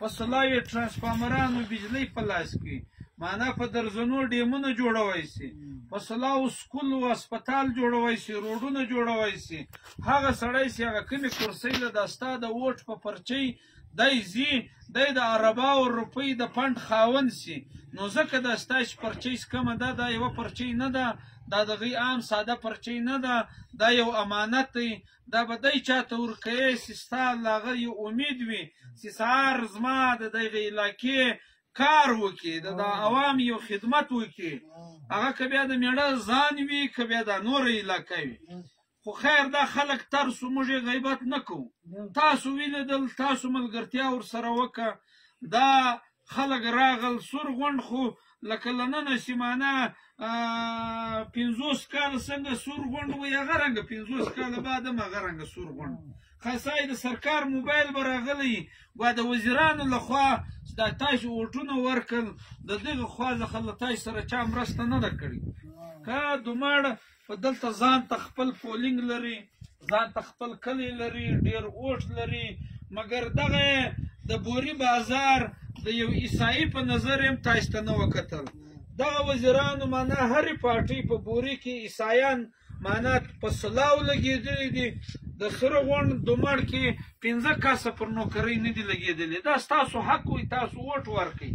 فصلاوي ترانسفارمرانو بجلی په لاس کې معنا په درزنو ډیمونه جوړوي سي فصلاو سکول او هسپتال جوړوي سي روډونه جوړوي سي هغه سړی سي هغه کومې کرسۍ له دستا د ووټ په پرچۍ دی زی دی د عربا او روپۍ د فنډ خاوند سي نو ځکه د ستاسو پرچۍ کمه ده دا یوه پرچۍ نه ده دا دغه عام ساده پرچۍ نه ده دا یو امانت دی دا به دی چاته ورکوي چې ستا له هغه یو امید وي چې سهار زما د دغه علاقې کار وکړي د عوام یو خدمت وکړي هغه که بیا د میړه ځان وي که بیا د نوره علاقه وي خو خیر دا خلک ترسو موږ یې غیبت نه کوو تاسو ولیدل تاسو ملګرتیا ورسره وکړه دا خلک راغل سور غونډ خو لکه له ننه چې معنا 50 کاله څنګه سور غونډ وي هغه رنګه 50 کاله بعد هم هغه رنګه سور غونډ خاصای د سرکار موبایل به راغلی و د وزیرانو لخوا دا تاسو ووټونه ورکړل د دغه خوا څخه له تاسو سره چا مرسته نه ده کړې که دومره په دلته ځان ته خپل پولینګ لري ځان ته خپل کلی لري ډېر اوټ لري مګر دغه د بوري بازار د یو عیسایي په نظر هم تاسو ته نه وکتل دغه وزیرانو معنا هرې پارټۍ په بوري کې عیسایان معنا په سلاو لګېدلي دي د سره غونډ دومړ کې 15 کسه پر نوکرۍ نه دي لګېدلي دا ستاسو حق وي تاسو ووټ ورکړئ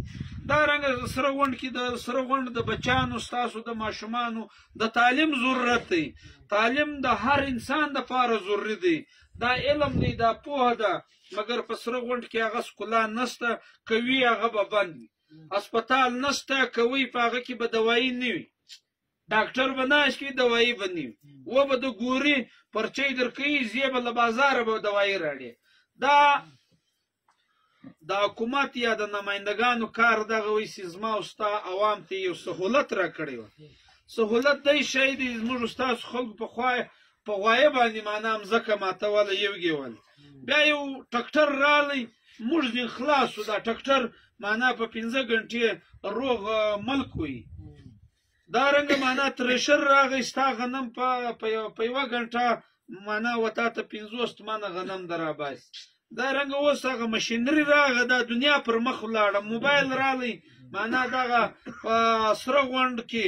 دا رنګه سره غونډ کې د سره غونډ د بچیانو ستاسو د ماشومانو د تعلیم ضرورت دی تعلیم د هر انسان دپاره ضروري دی دا علم دی دا پوهه ده مګر په سره غونډ کې هغه سکولا نسته کوي هغه به بند وي هسپتال نسته کوي په هغه کې به دوایي نه وي ډاکټر به ناست وي دوایي به نه وي و به د ګوري پرچۍ درکوي ځې به له بازاره به دوایي راړې دا د حکومت یا د نمایندګانو کار دغه وي چې زما او ستا عوام ته یو سهولت راکړی وه سهولت دی شی دی زموږ ستاسو خلکو په غوایه باندې معنا مځکه ماتوله یوګې ول بیا یو ټکټر رالی موږ ځین خلاص شو دا ټکټر معنا په 15 ګنټې روغ ملک وي دا رنګه معنا ترشر راغی ستا غنم په یوه ګنټه معنا وتا ته 50 تومنه غنم دراباسي دا رنګه اوس هغه مشینري راغه دا دنیا پر مخ ولاړه موبایل رالی معنا دغه په سره غونډ کې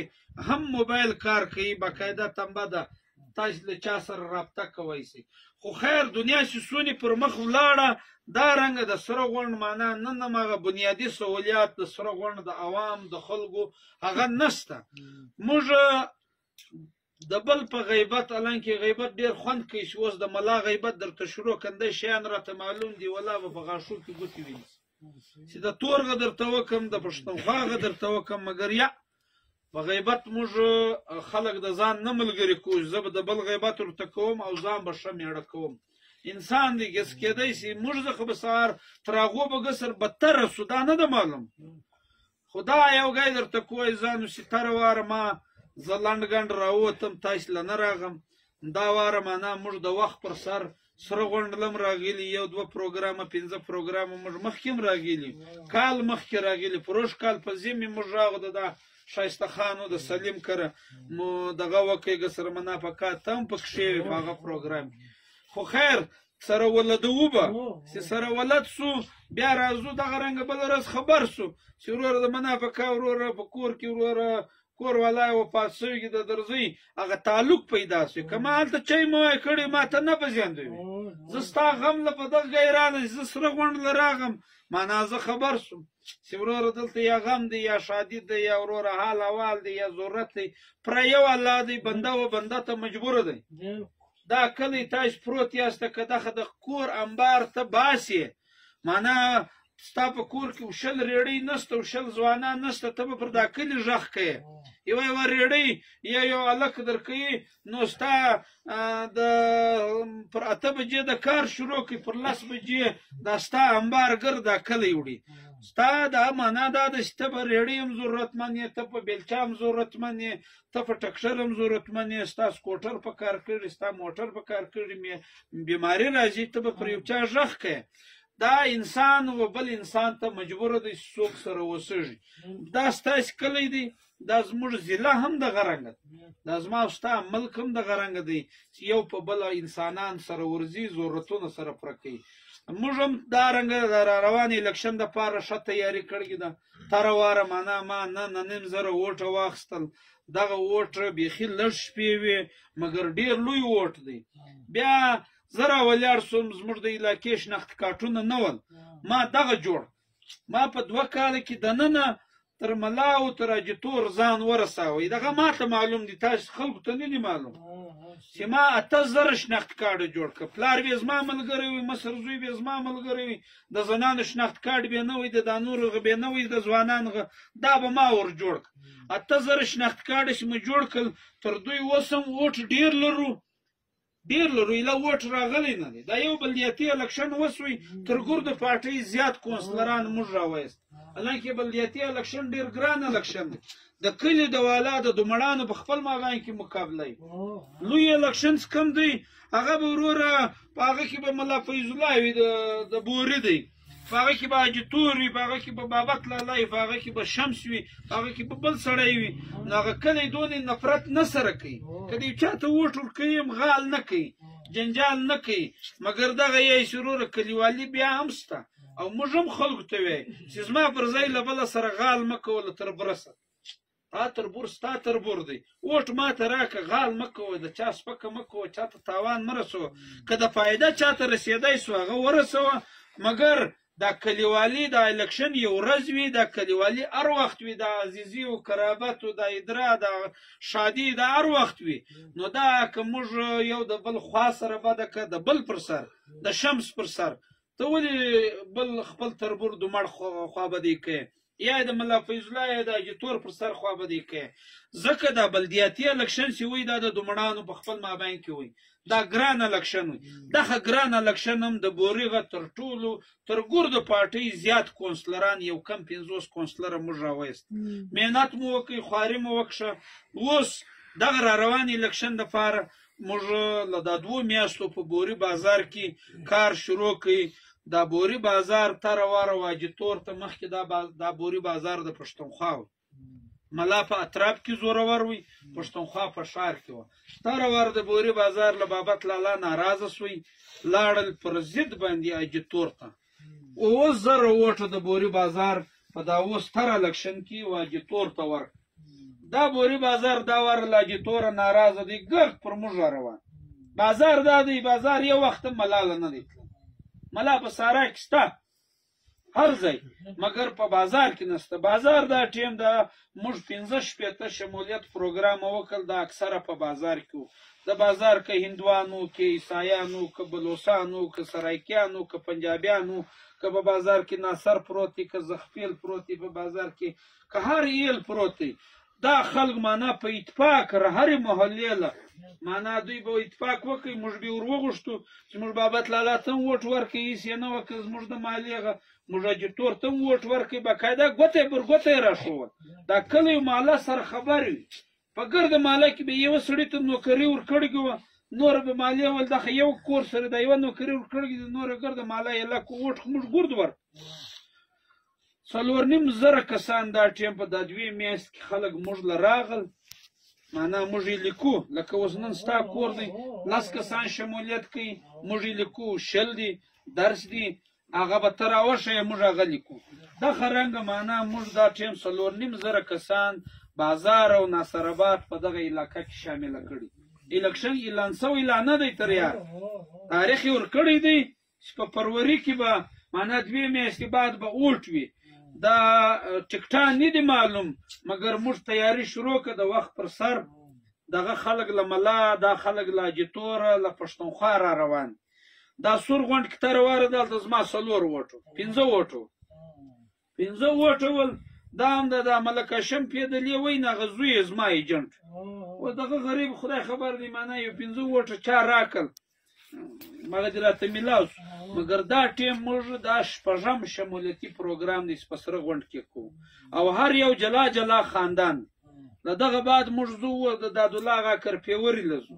هم موبایل کار کوي باقاعده تنبه ده تاسو له چا سره رابطه کوئ سي خو خیر دنیا چې سونی پر مخ ولاړه دا رنګه د سره غونډ معنا نن هم هغه بنیادي سهولیات د سره غونډ د عوام د خلکو هغه نشته موږ د بل په غیبت الانکې غیبت ډېر خوند کوي چې اوس د ملا غیبت درته شروع کندی شیان راته معلوم دي والله به په غاښو کې ګوتې وینځي چې د تورغه درته وکم د پښتونخواغه درته وکم مګر یا په غیبت موږ خلک د ځان نه ملګري کوو زه به د بل غیبت ورته کوم او ځان به ښه میړه کوم انسان دی ګس کېدی شي موږ ځکه به سهار تر هغو به ګسر بدتره سو دا نه ده معلوم خو دا یو ګی درته کوی ځانو چې تره واره ما زه لنډ ګنډ راووتم تاسو له نه راغم دا واره معنا موږ د وخت پر سر سره غونډ لم راغلي یو 2 پروګرامه 15 پروګرامه موږ مخکې هم راغلي کال مخکې راغلي پروش کال په ژمي موږ راغلو د شایسته خانو د سلیم کره مو دغه وکیږه سره منافقات هم پکښې وي په هغه پروګرام خو خیر سره ولدو به چې سره ولد سو بیا راځو دغه رنګه بله ورځ خبر سو چې وروره د منافقه وروره په کور کې وروره کور والا وفات شوي د درځئ هغه تعلق پیدا شو که ما هلته چای موای کړی ما ته نه پېژندوي زه ستا غم له په دغه ځای راغلی زه سره غونډ له راغم معنا زه خبر سوم چې وروره دلته یا غم دی یا شادي دی یا وروره حال احوال دی یا ضرورت دی پره یو الله دی بنده و بنده ته مجبوره دی دا کلی تاسو پروت یاسته که دغه د کور انبار ته باسې معنا ستا په کور کې وشل ریړۍ نسته وشل ځوانان نسته ته به پر دا کلي غږ کوې یوه ریړۍ یا یو هلک درکوي نو ستا د پر 8 بجې د کار شروع کړي پر 10 بجې دا ستا انبار ګر دا کلی وړي ستا دا معنا دا ده چې ته په ریړۍ هم ضرورتمند یې ته په بیلچه هم ضرورتمند یې ته په ټکشر هم ضرورتمند یې ستا سکوټر په کار کړي ستا موټر په کار کړي بیماري راځي ته به پر یو چا غږ کوې دا انسان و بل انسان ته مجبور دی څوک سره وسږي. دا ستاسې کلی دی، دا زموږ ضلع هم دغه رنګه ده، دا زما او ستا ملک هم دغه رنګه دی چې یو په بل انسانان سره ورځي، ضرورتونه سره پوره کوي. موږ هم دا رنګه د روان الیکشن دپاره ښه تیاري کړې ده. تره واره معنا ما نیم زره ووټه واخیستل. دغه ووټ بیخي لږ شپې وې مګر ډېر لوی ووټ دی. بیا زه راولاړ سوم، زموږ د علاقې شناختي کارټونه نه ول، ما دغه جوړ، ما په 2 کاله کې دننه تر ملا او تر اجتور ځان ورساوی. دغه ما ته معلوم دي، تاسو خلکو ته نه دي معلوم چې ما 8000 شناخت کارډ جوړ کړ. پلار بې زما ملګری وي، مصر زوی بې زما ملګری وي، د زنانو شناخت کارډ بې نه وي، د نورو بې نه وي، د ځوانانو دا به ما ور جوړ کړ. 8000 شناخت کارډ چې مې جوړ کړل، تر دوی اوس هم ووټ ډېر لرو، ډېر لرو، ایله ووټ راغلی نه دی. دا یو بلدیاتي الکشن وسوی، تر ګردو پارټۍ زیات کونسلران موږ راوایست. حالانکې بلدیاتي الکشن ډېر ګران الکشن دی، د کلي د والا د دمړانو په خپل مابین کې مقابله وي. لوی الکشن کم دی، هغه به وروره په هغه کې به ملا فیض الله وي د بوري دی، په هغه کې به اجتور وي، په هغه کې به بابک لالا وي، په هغه کې به شمس وي، په هغه کې به بل سړی وي. نو هغه کلی دونې نفرت نه سره کوي، که د یو چا ته ووټ ورکوي هم غال نه کوي، جنجال نه کوي. مګر دغه یې شروره کلیوالي بیا هم شته، او موږ هم خلکو ته وایي چې زما پر ځای له بله سره غال مه کوه له تربوره سره. تا تربور ستا تربور دی، ووټ ما ته راکړه، غال مه کوه، د چا سپکه مه کوه، چا ته تاوان مه رسوه. که د فایده چا ته رسېدی سو هغه ورسوه، مګر دا کلیوالي دا الکشن یو ورځ وي، دا کلیوالي هر وخت وي، دا عزیزي او قرابت او دا ادرا دا شادي دا هر وخت وي. نو دا که موږ یو د بل خوا سره بده که د بل پر سر، د شمس پر سر، ته ولې بل خپل تربور د مړ خوابدي کوې، یا د ملا فیض الله یا د اجتور پر سر خوابدي کوې؟ ځکه دا بلدیاتي الکشن چې وي دا د دمړانو په خپل مابین کې وي، دا ګران الکشن وي. دغه ګران الکشن هم د بوریغه تر ټولو تر ګردو پارټۍ زیات کونسلران، یو کم 50 کونسلره موږ راوایست. محنت مو وکړئ، خواري مو وکړه. اوس دغه را روان الیکشن دپاره موږ له دا 2 میاشتو په بوري بازار کې کار شروع کړئ. دا بوري بازار تره واره واجتور ته مخکې دا بوري بازار د پښتونخوا و، ملا په اطراف کې زورور وي، پښتونخوا په ښار کې وه. تره واره د بوري بازار له بابت لالا ناراضه سوی، لاړل پر ضد باندې اجتور ته. 9000 ووټه د بوري بازار په دا اوس تر الکشن کې واجتور ته ورکړه. دا بوري بازار دا واره له اجتوره ناراضه دی، ګرد پر موږ را روان. بازار دا دی، بازار یو وخت هم ملاله نه دی، ملا په سارا کې شته هر ځای، مګر په بازار کې نشته. بازار دا ټیم دا موږ 15 شمولیت پروګرام وکړ، دا اکثره په بازار کې وو. د بازار که هندوانو، که عیسایانو، که بلوچانو، که سرایکیانو، که پنجابیانو، که په بازار کې ناصر پروت دی، که زخپیل پروت دی، په بازار کې که هر ایل پروت دی. دا خلک معنا په اتفاق هرې محلې له معنا دوی به اتفاق وکړي، موږ به ور وغوښتو چې موږ بابت لالا ته هم ووټ ورکړئ، هېڅ یې نه وکړ. زموږ د مالیغه موږ اجتور ته هم ووټ ورکړئ، باقاعده ګوته پر ګوته یې راښول. دا کلی ماله سره خبر وي، په ګرده ماله کې به یوه سړي ته نوکري ورکړې وه، نوره به مالیه ول دغه یو کور سره دا یوه نوکري ورکړې ده، نوره ګرده ماله یې لکه ووټ موږ ګرد ورکړو. 4,500 کسان دا ټیم په دا 2 میاشت کې خلک موږ له راغل، معنا موږ یې لیکو، لکه اوس نن ستا کور دی 10 کسان شمولیت کوي، موږ یې لیکو 20 دي درس دي، هغه به ته راوښیې موږ هغه لیکو. دغه رنګه معنا موږ دا ټیم 4,500 کسان بازار او ناصرآباد په دغه علاقه کې شامله کړي. الیکشن اعلان سوی لا نه دی تر یار، تاریخ یې ورکړی دی چې په فروری کې به معنا 2 میاشتې بعد به ووټ وي. دا ټکټان نه دی معلوم، مګر موږ تیاری شروع کړه د وخت پر سر. دغه خلک له ملا، دا خلک له اجتوره، له پښتونخوا را روان. دا سور غونډ کې تر واره دلته زما 4 ووټو 15 ووټو 15 ووټه ول. دا هم د ملک هاشم پیدلې وایي نه هغه زوی یې زما ایجنټ و. دغه غریب خدای خبر دی معنا یو 15 ووټه چا راکړل، مګر دې راته میلاو شو. مګر دا ټیم موږ دا 6 شمولیتي پروګرام دی په سره غونډ کې کوو، او هر یو جلا جلا خاندان. له دغه بعد موږ ځو د دادالله هغه کرپیوري له ځو،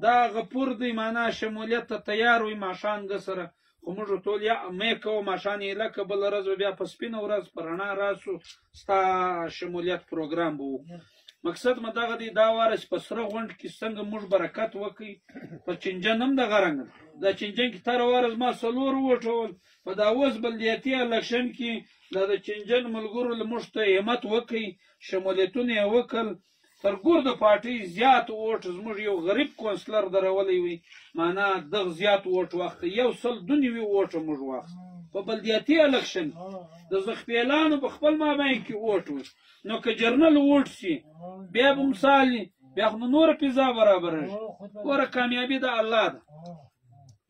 دا غپور دی معنا شمولیت ته تیار وي ماښانګه سره، خو موږ ټول یا مې کوو ماښام یې لکه بله ورځ بیا په سپینه ورځ په رڼا راسو ستا شمولیت پروګرام به وکړو. مقصد مې دغه دی دا واره چې په سره غونډ کې څنګه موږ برکت وکړي. په چنجن هم دغه رنګ دا چنجن کې تېره ورځ ما 4 ووټول په دا اوس بلدیاتي الکشن کې دا د چنجن ملګرو له موږ ته همت وکړي، شمولیتونه یې وکړل. تر ګور د پارټۍ زیات ووټ زموږ یو غریب کونسلر درولی وي، معنا دغه زیات ووټ واخته 102 ووټه موږ واخته په بلدیاتي الکشن د زخپیلانو په خپل مابین کې ووټ و. نو که جرنل ووټ سي بیا به مثال بیا خو نور فضا برابره شي. ګوره کامیابي د الله ده،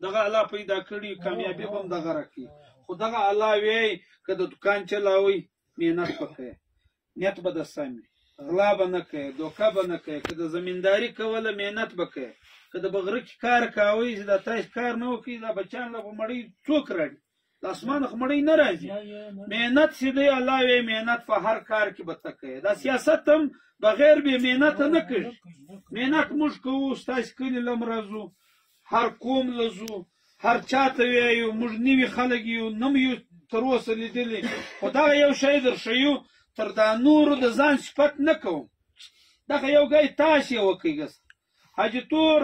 دغه الله پیدا کړي، کامیابي به هم دغه راکړي. خو دغه الله وایي که د دکان چلاوئ محنت به کوئ، نیت به د سم وي، غلا به نه کوئ، دوکه به نه کوئ. که د زمینداري کوله محنت به کوئ. که د بغره کې کار کوئ چې دا تاسو کار نه وکړئ دا بچیان له مړۍ څوک راړي؟ د اسمانه خو مړۍ نه راځي. محنت چې دی الله وایي محنت په هر کار کې به ته کوئ. دا سیاست هم بغیر بې محنته نه کوي. محنت موږ کوو، ستاسو کلي له م راځو، هر قوم له ځو، هر چا ته وایو موږ نوي خلک یو، نه مو یو تر اوسه لیدلي. خو دغه یو شی در ښیو تر دا نورو د ځان صفت نه کوم. دغه یو ګای تاسې یې وکئ. ګس حاجي تور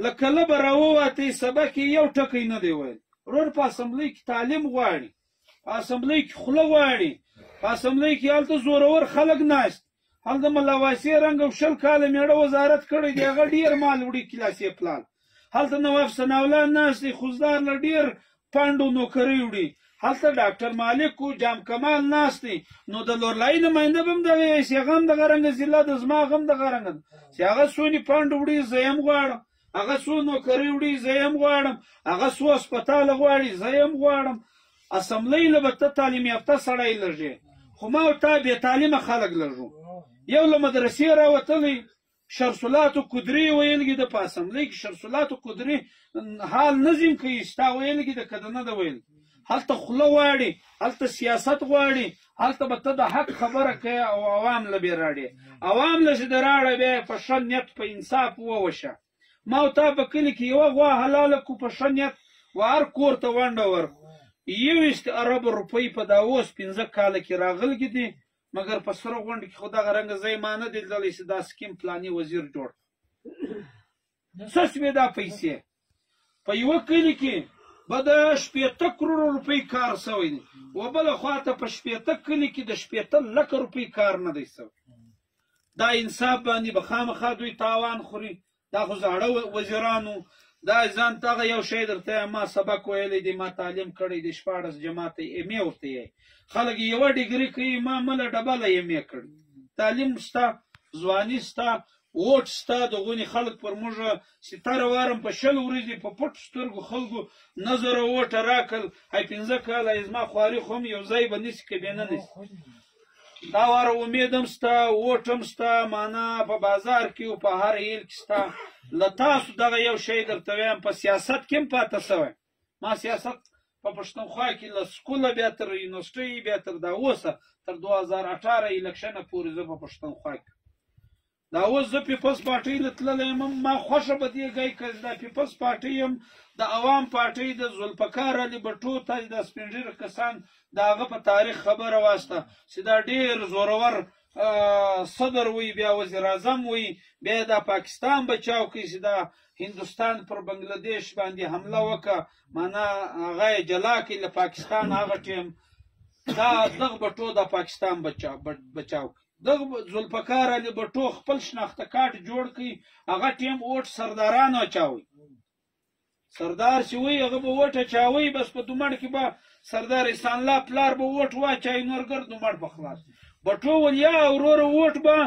له کله به راووتی سبق یې یو ټکی نه دی ویل. ورور په اسمبلۍ کې تعلیم غواړي، په اسمبلۍ کې خوله غواړي، په اسمبلۍ کې هلته زورور خلک ناست، هلته ملاواسي رنګ او 20 کاله میړه وزارت کړی دی، هغه ډېر مال وړي کلاسې پلان. هلته نواب ثناالله ناست دی، خوزدار له ډېر پانډو نوکرۍ وړي. هلته ډاکټر مالک و جام کمال ناست دی. نو د لورلایي نماینده به هم دغه یې هغه هم دغه رنګه ضلع د زما هم دغه رنګه ده چې هغه څونې پانډ وړي زه یې هم غواړم، هغه څو نوکرۍ وړي زه یې هم غواړم، هغه څو هسپتاله غواړي زه یې هم غواړم. اسمبلۍ له به ته تعلیم یافته سړی لږې، خو ما او تا بې تعلیمه خلک لږو. یو له مدرسې راوتلی شرسولاتو قدري ویلګي د په اسمبلۍ کې شرسولاتو قدري حال نظم کوي ستا ویلګي د که د نه ده ویل. هلته خوله غواړي، هلته سیاست غواړي، هلته به ته د حق خبره کوې او عوام له بې راړې. عوام له چې د راړه بیا په ښه نیت په انصاف ووشه. ما او تا په کلي کې یوه غوا حلاله کړو په ښه نیت و هر کور ته ونډه ورکړو. 21 ارب روپۍ په دا اوس 15 کاله کې راغلګي دي، مګر په سره غونډه کې خو دغه رنګه ځای ما نه دی لیدلی چې دا سکیم پلاني وزیر جوړ څه شوې دا پیسې. په یوه کلي کې به د 80 کروړ روپۍ کار شوی دی، و بله خواته په 80 کلي کې د 80 لکه روپۍ کار نه دی شوی. دا انصاف باندې به خامخا دوی تاوان خوري. دا خو زاړه وزیرانو دا ځان ته یو شی درته ما سبق ویلی دی، ما تعلیم کړی دی، 14 جماعت MA ورته یې خلک یوه ډګري کوي، ما مله ډبله MA کړی. تعلیم شته، ځواني شته، ووټ شته. دغونې خلک پر موږ ستره وارم په 20 ورځې په پټو سترګو خلکو نظره ووټه راکړل. 15 کاله یې زما خواري خو هم یو ځای به نیسي که بې نه نیسي. دا واره امید هم شته، ووټ هم شته، معنا په بازار کې او په هر هیل کې شته. له تاسو دغه یو شی درته وایم، په سیاست کې هم پاته شوی. ما سیاست په پښتونخوا کې له سکوله بیا تر یونیورسټۍ بیا تر دا اوسه تر 2018 الکشنه پورې زه په پښتونخوا کې دا اوس زه پیپلز پارټۍ له تللی یم. ما خوښه به دې ګی که دا پیپلز پارټۍ یم د عوام پارټۍ د ذوالفقار علي بټو تاسې دا سپین ږیري کسان د هغه په تاریخ خبره واسطه چې دا ډېر زورور صدر وي، بیا وزیر اعظم وي، بیا دا پاکستان بچاو کوي چې دا هندوستان پر بنګلادیش باندې حمله وکړه، معنا هغه یې جلا کړي له پاکستان. هغه ټیم دا دغه بټو د پاکستان بچاو کوي. دغه ذوالفقار علي بټو خپل شناخته کارت جوړ کړي، هغه ټیم ووټ سردارانو اچاوي. سردار چې وي هغه به ووټ اچاوي، بس په دومړ کې به سردار احسان الله پلار به ووټ واچوي، نور ګرد دومړ به خلاص. بټو ولیا وروره ووټ به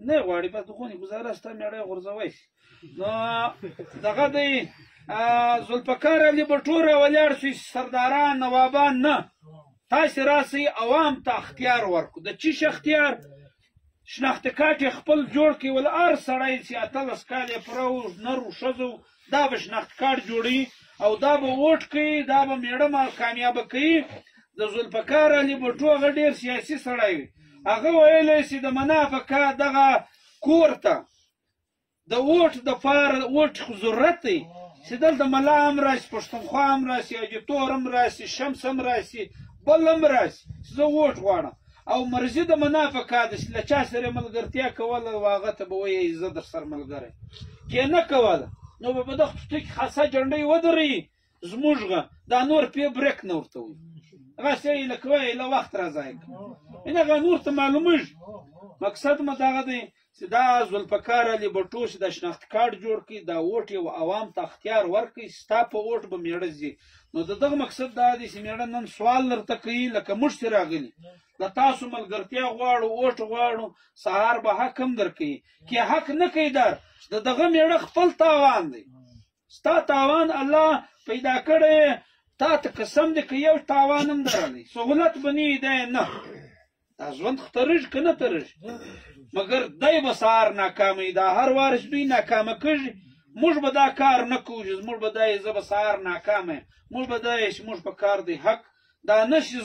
نه غواړي، بس دغونې ګزاره ستا میړه یې غورځوی شي. نو دغه دی ذوالفقار علي بټو راولاړ شي، سرداران نوابان نه، تاسې راسئ عوام ته اختیار ورکړو. د چیش اختیار؟ شناخته کارت یې خپل جوړ کړي. ول هر سړی چې 18 کال یې پوره و، نر و ښځه و، دا به شناخته کارت جوړوي او دا به ووټ کوي، دا به میړه کامیابه کوي. د ذوالفقار علي بټو هغه ډېر سیاسي سړی وي، هغه ویلی چې د منافقه دغه کور ته د ووټ دپاره ووټ ضرورت دی چې دلته ملا هم راشي، پښتونخوا هم راشي، اجیتور هم راشي، شمس هم راشي، بل هم راشي، زه ووټ غواړم. او مرضي د منافقه ده چې له چا سره ملګرتیا کوله او هغه ته به وایي زه در سره ملګری کې نه کوله، نو به په دغه ټوټه کې خاصه جنډۍ ودرېږي زموږغه، دا نور پې برېک نه ورته وایي، هغسې یې لکه وایي له وخت را ضایع کوي، هغه نور ته معلومېږي. مقصد مو دغه دی چې دا ذوالفقار علي بټو چې دا شناختي کارډ جوړ کړي، دا ووټ یو عوام ته اختیار ورکړي، ستا په ووټ به مېړه ځي. نو د دغه مقصد دا دی چې مېړه نن سوال درته کوي لکه موږ چې راغلي، له تاسو ملګرتیا غواړو، ووټ غواړو، سهار به حق هم درکوي، که حق نه کوي در د دغه مېړه خپل تاوان دی، ستا تاوان الله پیدا کړی، تا ته قسم دی که یو تاوان هم درلی سهولت به نه وي، دی نه، دا ژوند خو ترېږي که نه ترېږي، مګر دی به سهار ناکاموي، دا هر وارش دوی ناکامه کېږي، موږ به دا کار نه کوو چې زموږ به دا یې زه به سهار ناکامه یم، موږ به دا یې چې موږ په کار دی حق، دا نه چې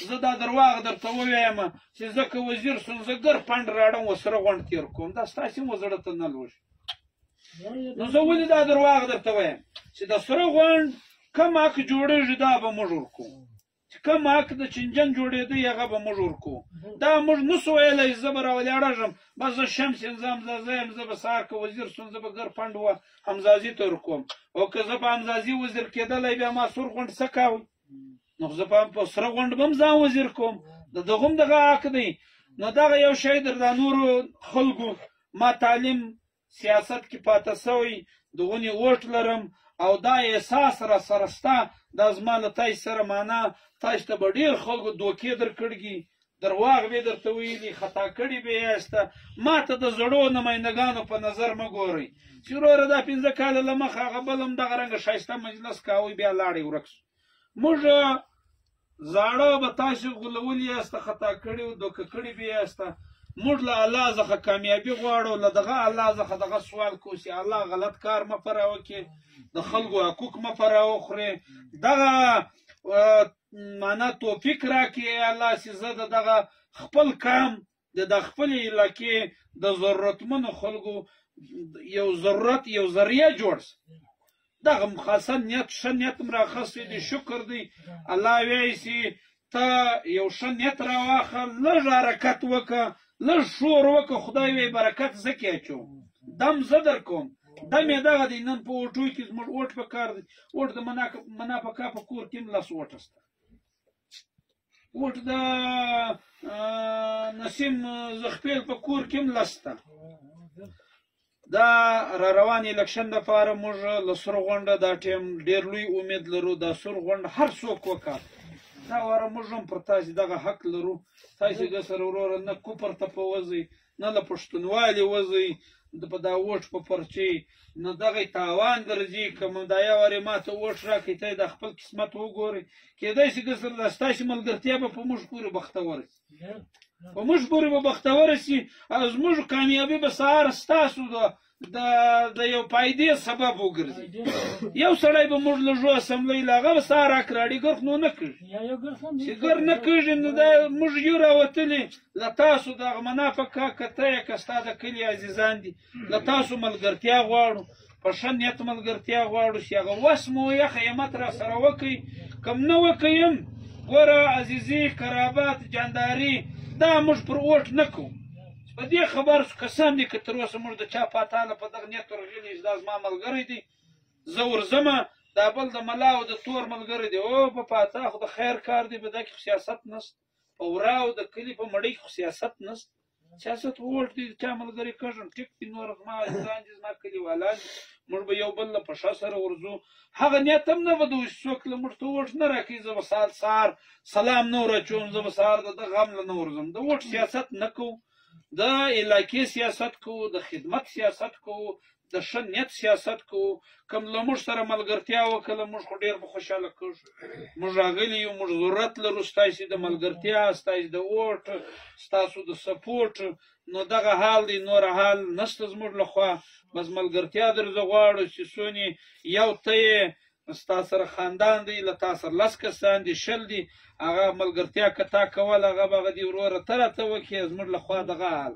زه دا درواغ درته ووایم چې زه که وزیر سوم زه ګر پنډ راړم و سره غونډ تېر کوم، دا ستاسې هم زړه ته نه لوږي. نو زه ولې دا درواغ درته وایم چې د سره غونډ کم حق جوړېږي دا به موږ ورکوو، چې کم حق د چنجن جوړېدی هغه به موږ ورکوو، دا موږ نسو ویلی زه به راولاړېږم بس زه شمس یم، زه حمزازه یم، زه به سهار که وزیر سوم زه به ګر پنډ و حمزازي ته ورکوم، او که زه په حمزازي وزیر کېدلی بیا ما سور غونډ څه کوئ، نو زه په سره غونډ به هم ځان وزیر کوم، د دغه هم دغه حق دی. نو دغه یو شی در د نورو خلکو ما تعلیم سیاست کې پاته سوی، دغونې ووټ لرم او دا احساس را سره سته، دا زما له تاسې سره معنا تاسو ته به ډېر خلکو دوکې درکړي، درواغ به درته ویلي، خطا کړي به یاسته، ما ته د زړو نمایندګانو په نظر مه ګورئ چې وروره دا 15 کاله له مخه هغه بل هم دغه رنګه ښایسته مجلس کاوی بیا لاړې ورک شو. موږ زاړه به تاسو غولولي یاسته، خطا کړي او دوکه کړي به یاسته، موږ له الله څخه کامیابي غواړو، له دغه الله څخه دغه سوال کوو چې الله غلط کار مه په راوکړي، د خلکو حقوق مه په راوخورې، دغه معنا توفیق راکړي الله چې زه د دغه خپل کام د خپلې علاقې د ضرورتمنو خلکو یو ضرورت یو ذریعه جوړ شي. دغه خاصه نیت ښه نیت م راخستی دی، شکر دی، الله وایي چې ته یو ښه نیت راواخه، لږ حرکت وکړه، لږ شور وکړه، خدای وایي برکت زه کې اچوم، دم زه در کوم، دم یې دغه دی. نن په ووټو کې زموږ ووټ په کار دی، ووټ د منافقه په کور کې هم لس ووټه شته، ووټ د نسیم زخپیل په کور کې هم لس شته. دا را روان الیکشن دپاره موږ له سور غونډه دا ټیم ډېر لوی امید لرو، دا سور غونډه هر څوک وکړ، دا واره موږ هم پر تاسې دغه حق لرو، تاسې ده سره وروره نه کفر ته په وځئ، نه له پښتونوالي وځئ په دا ووټ په پرچې، نه دغه تاوان درځي، که دا یو وارې ما ته ووټ راکړئ ته یې د خپل قسمت وګورئ، کېدای شي که سره دا ستاسې ملګرتیا به په موږ پورې بختوره شي، په موږ پورې به بختوره شي، او زموږ کامیابي به سهار ستاسو د یو فایدې سبب وګرځي. یو سړی به موږ له ژو اسمبلۍ له هغه به سهار راکړاړي ګرخ نو نه کېږي، چې ګر نه کېږي نو دا موږ یو راوتلي له تاسو دغه منافقه که ته یې که ستا د کلي عزیزان دي، له تاسو ملګرتیا غواړو، په ښه نیت ملګرتیا غواړو چې هغه وس مو یې خیمت را سره وکړئ، کم نه وکړئ هم ګوره عزیزي قرابت جانداري دا موږ پر ووټ نه کوو. په دې خبر کسان دي که تر اوسه موږ د چا پاتاله په دغه نیت ورغلي چې دا زما ملګری دی زه ورځمه، دا بل د ملا او د تور ملګری دی، او په پاتا خو د خیر کار دی، په دا کې خو سیاست نشته، په ورا او د کلي په مړۍ کې خو سیاست نشته، سیاست ووټ دی، د چا ملګری کږم ټیک دي، نور زما عزیزان دي، زما کلیوالان دي، موږ به یو بل له په ښه سره ورځو. هغه نیت هم نه به د څوک له موږ ته ووټ نه راکوي، زه به سهار سلام نه ور اچوم، زه به سهار د ده غم له نه ورځم، د ووټ سیاست نه کوو، د علاقې سیاست کوو، د خدمت سیاست کوو، د ښه نیت سیاست کوو. کوم له موږ سره ملګرتیا وکړه موږ خو ډېر به خوشحاله کېږو، موږ راغلي یو، موږ ضرورت لرو ستاسې د ملګرتیا، ستاسې د ووټ، ستاسو د سپورټ، نو دغه حال دی، نور حال نشته زموږ لخوا، بس ملګرتیا درځه غواړو چې څونې یو ته یې ستا سره خاندان دی، له تا سره 10 کسان دي 20 دي، هغه ملګرتیا که تا کول هغه به هغه دي وروره ته راته وکړې، زموږ لخوا دغه حال